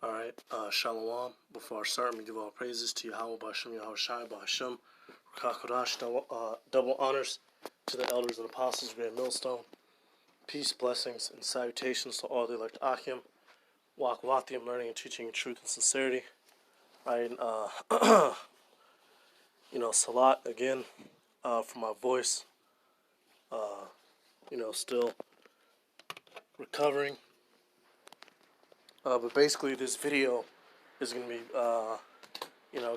Alright, Shalom. Before I start, we give all praises to Yahweh B'Hashem, Yahweh Shai B'Hashem, Kakodash, double honors to the elders and apostles of Great Millstone. Peace, blessings, and salutations to all the elect Achim. Wakwathium, learning and teaching truth and sincerity. Right, Salat again for my voice. Still recovering. But basically, this video is going to be,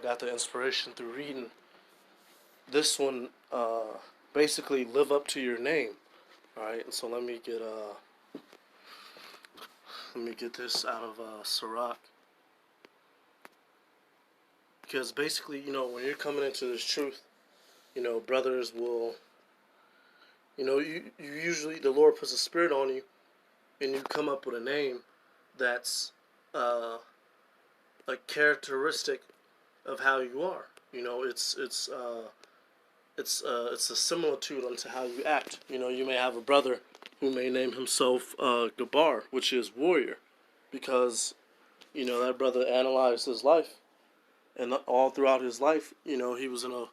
got the inspiration through reading. This one, basically, live up to your name. Alright, and so let me get this out of Sirach. Because basically, when you're coming into this truth, brothers will, you usually, the Lord puts a spirit on you, and you come up with a name that's a characteristic of how you are. It's a similitude unto how you act. You may have a brother who may name himself Gabar, which is warrior, because that brother analyzed his life, and all throughout his life, he was in a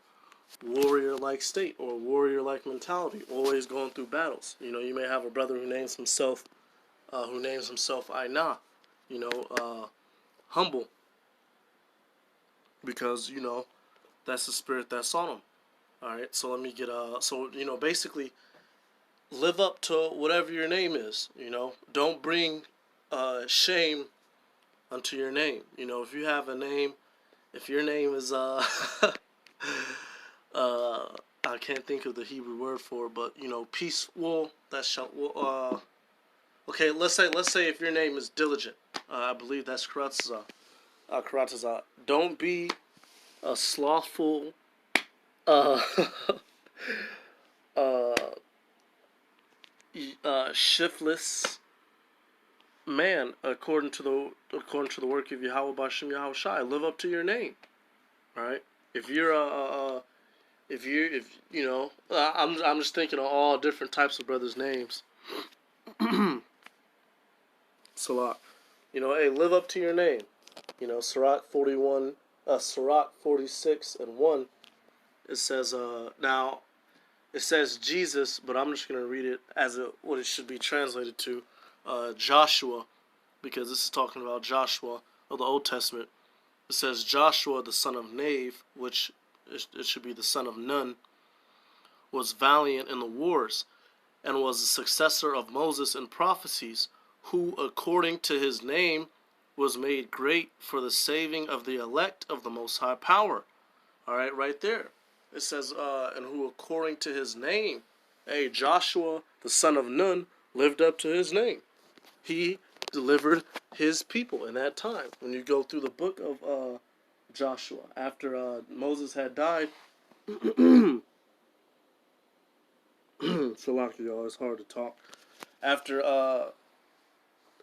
warrior-like state or warrior-like mentality, always going through battles. You may have a brother who names himself Aina, humble, because that's the spirit that's on him. All right, so let me get basically live up to whatever your name is. Don't bring shame unto your name. If you have a name, if your name is I can't think of the Hebrew word for it, but peaceful. Okay, let's say if your name is diligent, I believe that's Karatza. Don't be a slothful, shiftless man, according to the work of Yahweh B'Hashem, Yahweh Shai. Live up to your name. All right. If you're I'm just thinking of all different types of brothers' names. Salat. Hey, live up to your name. Sirach 46 and 1. It says, now, it says Jesus, but I'm just going to read it as what it should be translated to, Joshua, because this is talking about Joshua of the Old Testament. It says Joshua, the son of Nave, which it should be the son of Nun, was valiant in the wars, and was the successor of Moses in prophecies, who, according to his name, was made great for the saving of the elect of the Most High Power. All right, right there. It says, and who, according to his name, hey, Joshua, the son of Nun, lived up to his name. He delivered his people in that time. When you go through the book of Joshua, after Moses had died, Salaki, y'all, it's hard to talk. After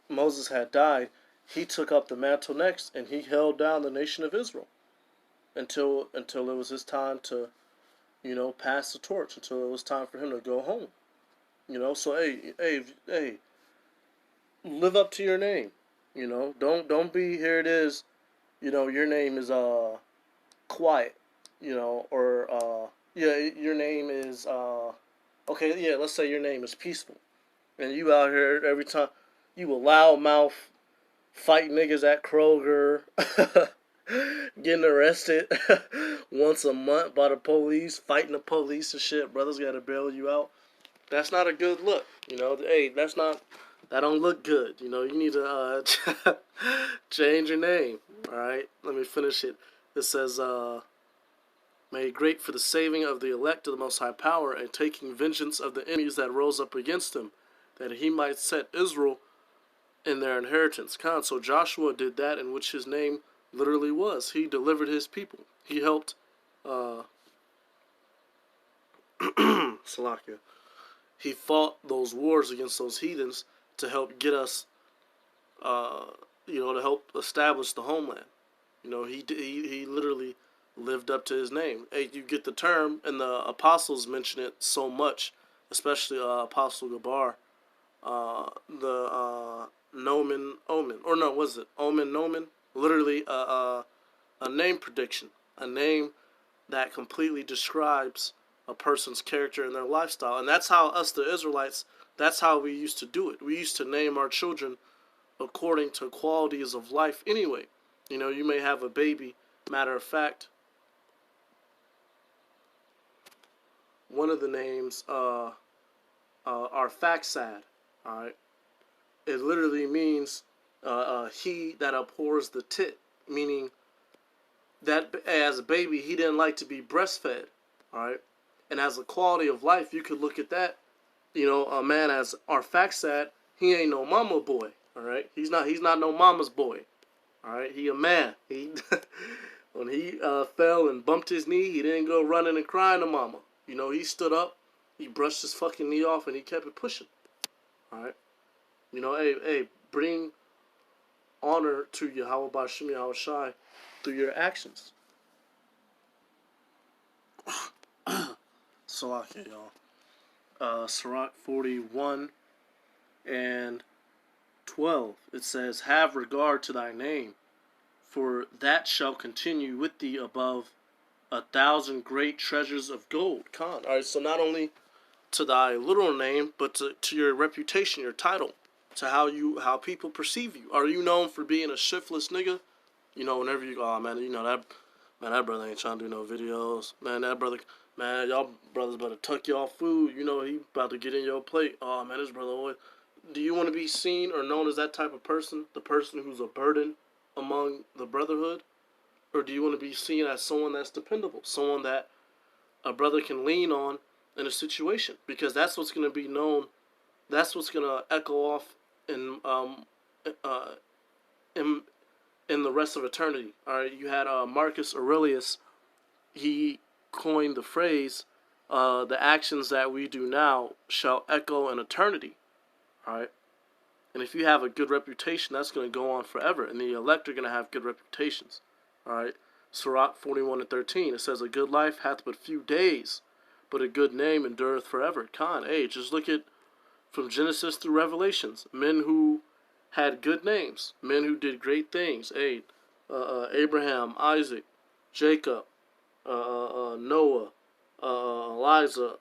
Moses had died, he took up the mantle next, and he held down the nation of Israel until it was his time to, pass the torch, until it was time for him to go home. So hey, live up to your name. Don't be, here it is, your name is quiet, or your name is okay, yeah, let's say your name is peaceful, and you out here every time you a loudmouth, fight niggas at Kroger, getting arrested once a month by the police, fighting the police and shit. Brothers gotta bail you out. That's not a good look. Hey, that don't look good. You need to change your name. All right, let me finish it. It says, made great for the saving of the elect of the Most High Power, and taking vengeance of the enemies that rose up against him, that he might set Israel in their inheritance. So Joshua did that in which his name literally was. He delivered his people. He helped Salakia. He fought those wars against those heathens to help get us, to help establish the homeland. He literally lived up to his name. Hey, you get the term, and the apostles mention it so much, especially Apostle Gabar. The Nomen Omen, or no, was it Omen Nomen? Literally a name prediction, a name that completely describes a person's character and their lifestyle. And that's how us, the Israelites, that's how we used to do it. We used to name our children according to qualities of life anyway. You know, you may have a baby. Matter of fact, one of the names are Faxad. All right, it literally means he that abhors the tit, meaning that as a baby he didn't like to be breastfed. All right, and as a quality of life, you could look at that. You know, a man as Arphaxad, he ain't no mama boy. All right, he's not no mama's boy. All right, he a man. He when he fell and bumped his knee, he didn't go running and crying to mama. You know, he stood up, he brushed his fucking knee off, and he kept it pushing. All right, you know, hey, bring honor to Yahweh Bashim Yahweh Shai through your actions. Salaki, y'all. Sirach 41 and 12. It says, "Have regard to thy name, for that shall continue with thee above 1,000 great treasures of gold." Khan. Alright, so not only to thy literal name, but to your reputation, your title, to how people perceive you. Are you known for being a shiftless nigga? You know, whenever you go, oh man, you know that brother ain't trying to do no videos. Man, y'all brothers better tuck y'all food. You know, he about to get in your plate. Oh man, this brother always. Do you want to be seen or known as that type of person? The person who's a burden among the brotherhood? Or do you want to be seen as someone that's dependable? Someone that a brother can lean on in a situation? Because that's what's going to be known. That's what's going to echo off in in the rest of eternity. All right, you had Marcus Aurelius. He coined the phrase, "The actions that we do now shall echo in eternity." All right, and if you have a good reputation, that's going to go on forever, and the elect are going to have good reputations. All right, Sirach 41 and 13. It says, "A good life hath but few days, but a good name endureth forever." Khan, hey, just look at from Genesis through Revelations, men who had good names, men who did great things. Hey, Abraham, Isaac, Jacob, Noah, Elijah,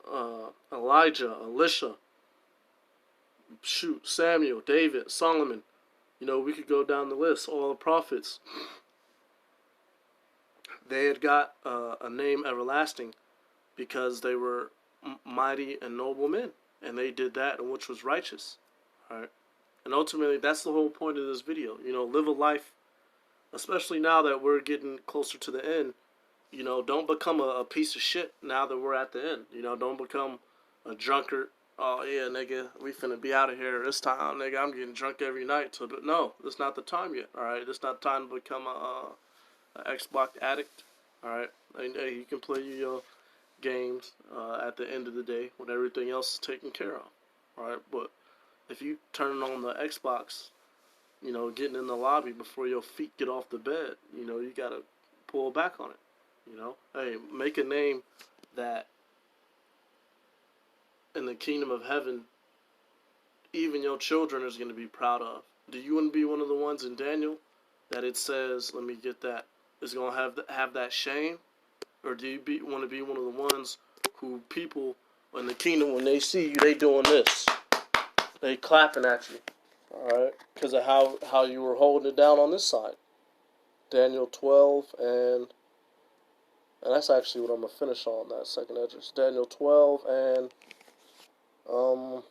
Elisha, Samuel, David, Solomon. You know, we could go down the list. All the prophets. They had got a name everlasting because they were mighty and noble men, and they did that, and which was righteous. All right. And ultimately, that's the whole point of this video. You know, live a life, especially now that we're getting closer to the end. You know, don't become a piece of shit now that we're at the end. You know, don't become a drunkard. Oh, yeah, nigga, we finna be out of here this time, nigga. I'm getting drunk every night. But no, it's not the time yet, all right? It's not time to become a Xbox addict, all right? Hey, you can play your games at the end of the day when everything else is taken care of, all right? But if you turn on the Xbox, you know, getting in the lobby before your feet get off the bed, you know, you gotta pull back on it. You know, hey, make a name that in the kingdom of heaven, even your children is going to be proud of. Do you want to be one of the ones in Daniel that it says, let me get that, is going to have that shame? Or do you want to be one of the ones who people in the kingdom, when they see you, they doing this? They clapping at you, all right? Because of how you were holding it down on this side. Daniel 12 and that's actually what I'm going to finish on, that second address. Daniel 12 and I'm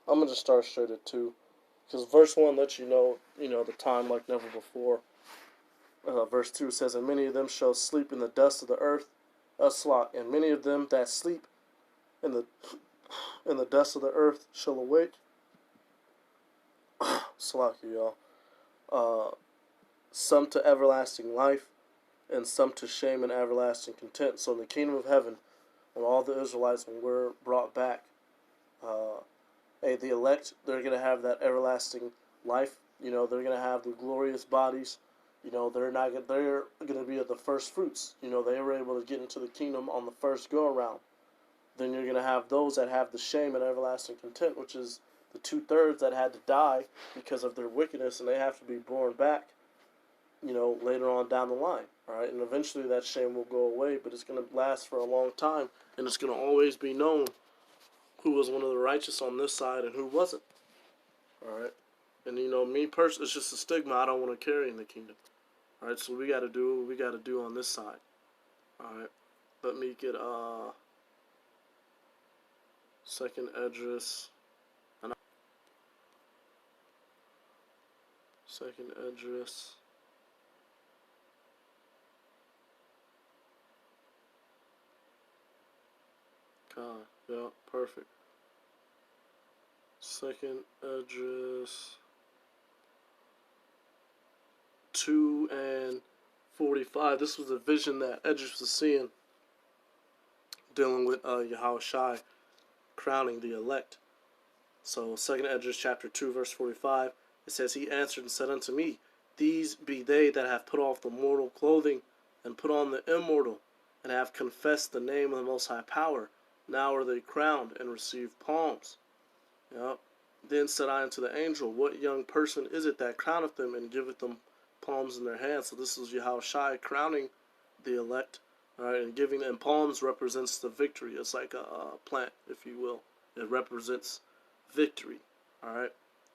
going to just start straight at 2. Because verse 1 lets you know, the time like never before. Verse 2 says, "And many of them shall sleep in the dust of the earth, and many of them that sleep in the dust of the earth shall awake." Slaki, y'all. Some to everlasting life, and some to shame and everlasting content. So in the kingdom of heaven, when all the Israelites, when we're brought back, the elect, they're going to have that everlasting life. You know, they're going to have the glorious bodies. You know, they're going to be at the first fruits. You know, they were able to get into the kingdom on the first go around. then you're going to have those that have the shame and everlasting contempt, which is the 2/3 that had to die because of their wickedness, and they have to be born back, later on down the line. All right, and eventually that shame will go away, but it's going to last for a long time, and it's going to always be known who was one of the righteous on this side and who wasn't. All right, and me personally, it's just a stigma I don't want to carry in the kingdom. All right, so we got to do what we got to do on this side. All right, let me get second address. Second address. God, yeah, perfect. Second address. 2 and 45. This was a vision that Edris was seeing, dealing with Yahushua crowning the elect. So, second Esdras chapter 2, verse 45, it says, He answered and said unto me, These be they that have put off the mortal clothing, and put on the immortal, and have confessed the name of the Most High Power. Now are they crowned, and receive palms. Yep. Then said I unto the angel, What young person is it that crowneth them, and giveth them palms in their hands? So this is Yahushua crowning the elect. Alright, and giving them palms represents the victory. It's like a plant, if you will. It represents victory. Alright,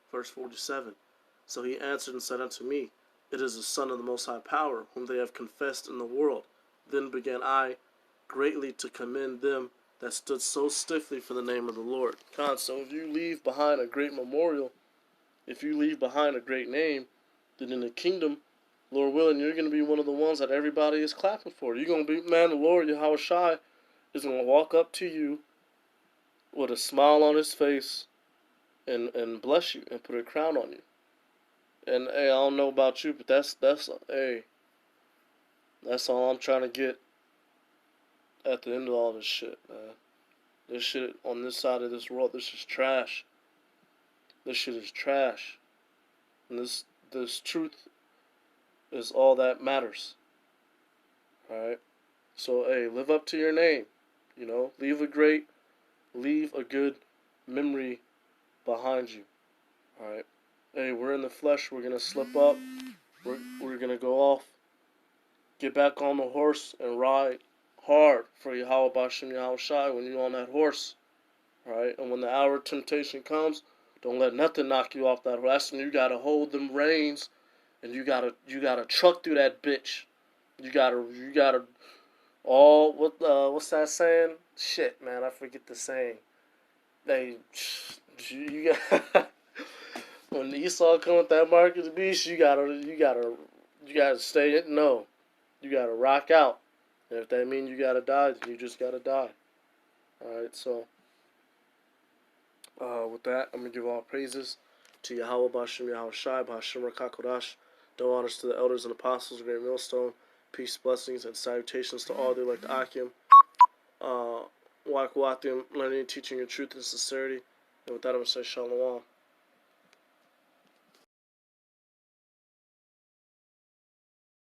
verse 47. So he answered and said unto me, It is the Son of the Most High Power, whom they have confessed in the world. Then began I greatly to commend them that stood so stiffly for the name of the Lord. So if you leave behind a great memorial, if you leave behind a great name, then in the kingdom, Lord willing, you're going to be one of the ones that everybody is clapping for. You're going to be, man, the Lord, Yahushua, is going to walk up to you with a smile on his face and bless you and put a crown on you. And, hey, I don't know about you, but that's all I'm trying to get at the end of all this shit, man. This shit on this side of this world, this is trash. This shit is trash. And this truth is all that matters. Alright? So, hey, live up to your name. Leave a good memory behind you. Alright? Hey, we're in the flesh. We're going to slip up. We're going to go off. Get back on the horse and ride hard for Yahweh Bashem Yahushai when you're on that horse. Alright? And when the hour of temptation comes, don't let nothing knock you off that horse. That's when you got to hold them reins and you got to truck through that bitch. You got to what's that saying? Shit, man, I forget the saying. You got when Esau come with that mark of the beast, you gotta stay it. No, you gotta rock out. And if that means you gotta die, then you just gotta die. All right. So, with that, I'm gonna give all praises to Yahweh Bashem Yahushai, Bashem Rakakodash. Do honors to the elders and apostles of Great Millstone. Peace, blessings, and salutations to all the elect Akim. Wakawatim, learning and teaching your truth and sincerity. And with that, I'm going to say Shalom.